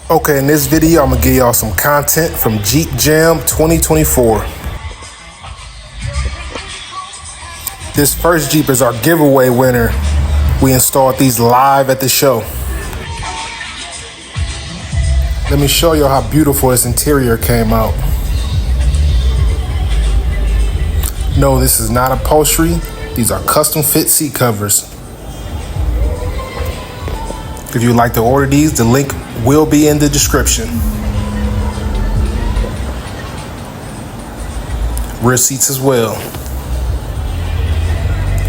Okay, in this video, I'm gonna give y'all some content from Jeep Jam 2024. This first Jeep is our giveaway winner. We installed these live at the show. Let me show you how beautiful this interior came out. No, this is not upholstery. These are custom fit seat covers. If you'd like to order these, the link will be in the description. Rear seats as well.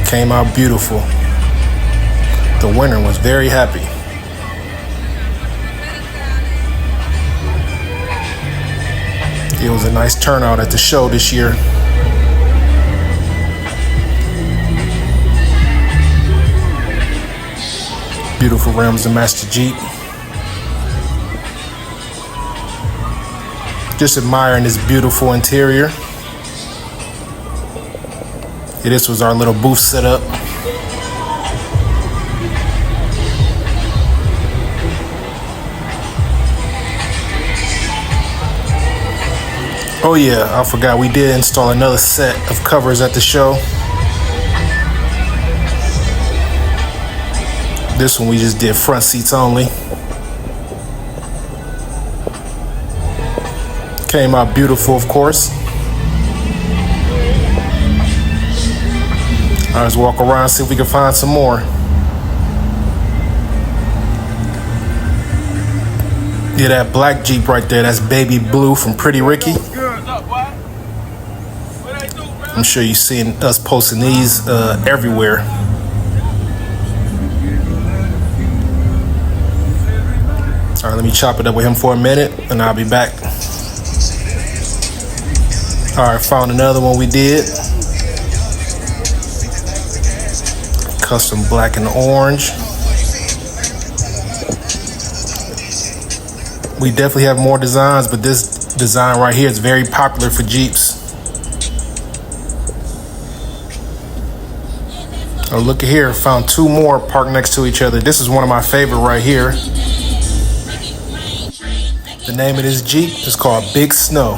Came out beautiful. The winner was very happy. It was a nice turnout at the show this year. Beautiful rims to match the Jeep. Just admiring this beautiful interior. Yeah, this was our little booth setup. Oh yeah, I forgot we did install another set of covers at the show. This one we just did front seats only. Came out beautiful, of course. All right, let's walk around and see if we can find some more. Yeah, that black Jeep right there, that's Baby Blue from Pretty Ricky. I'm sure you've seen us posting these everywhere. All right, let me chop it up with him for a minute and I'll be back. All right, found another one we did. Custom black and orange. We definitely have more designs, but this design right here is very popular for Jeeps. Oh, look at here, found two more parked next to each other. This is one of my favorite right here. The name of this Jeep is called Big Snow.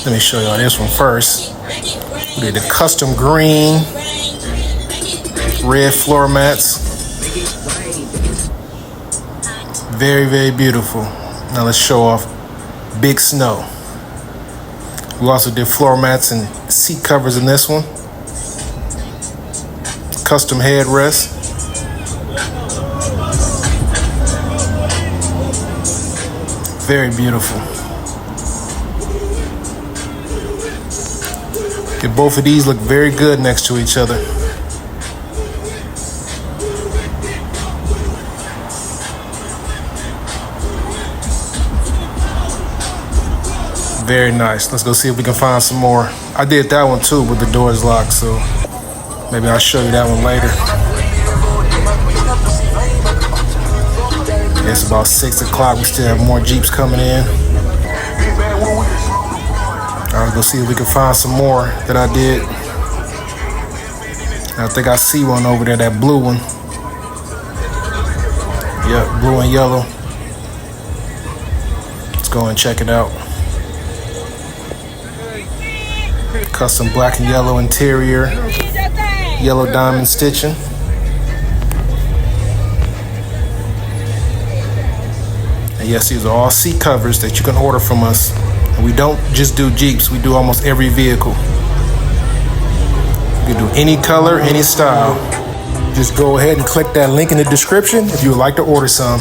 Let me show y'all this one first. We did the custom green, red floor mats. Very, very beautiful. Now let's show off Big Snow. We also did floor mats and seat covers in this one. Custom headrest. Very beautiful. Yeah, both of these look very good next to each other. Very nice. Let's go see if we can find some more. I did that one too, but the door is locked, so maybe I'll show you that one later. It's about 6 o'clock. We still have more Jeeps coming in. All right, let's go see if we can find some more that I did. I think I see one over there, that blue one. Yep, blue and yellow. Let's go and check it out. Custom black and yellow interior, yellow diamond stitching. And yes, these are all seat covers that you can order from us. And we don't just do Jeeps, we do almost every vehicle. You can do any color, any style. Just go ahead and click that link in the description if you would like to order some.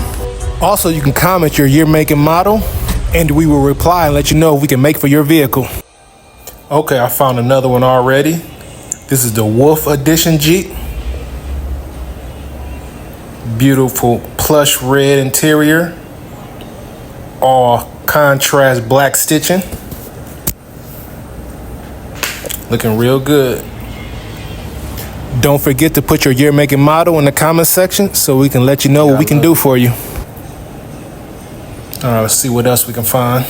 Also, you can comment your year, make, and model, and we will reply and let you know if we can make for your vehicle. Okay, I found another one already. This is the Wolf Edition Jeep. Beautiful plush red interior. All contrast black stitching. Looking real good. Don't forget to put your year, make, and model in the comment section so we can let you know what we can do for you. All right, let's see what else we can find.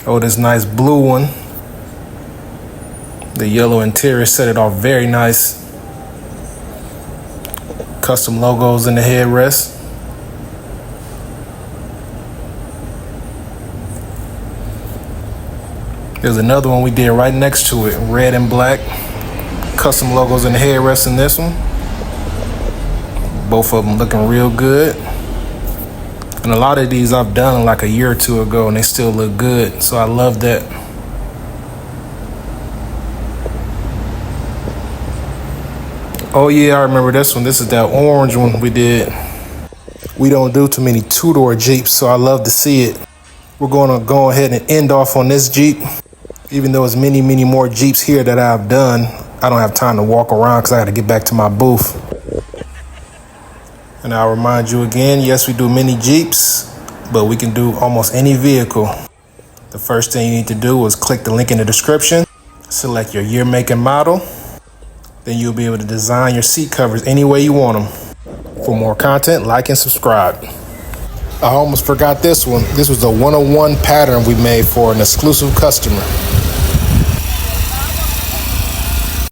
Oh, this nice blue one. The yellow interior set it off very nice. Custom logos in the headrest. There's another one we did right next to it, red and black. Custom logos in the headrest in this one. Both of them looking real good. And a lot of these I've done like a year or two ago and they still look good. So I love that. Oh yeah, I remember this one. This is that orange one we did. We don't do too many two-door Jeeps, so I love to see it. We're gonna go ahead and end off on this Jeep. Even though there's many, many more Jeeps here that I've done, I don't have time to walk around because I got to get back to my booth. And I'll remind you again, yes, we do mini Jeeps, but we can do almost any vehicle. The first thing you need to do is click the link in the description, select your year, make, and model. Then you'll be able to design your seat covers any way you want them. For more content, like and subscribe. I almost forgot this one. This was a 101 pattern we made for an exclusive customer.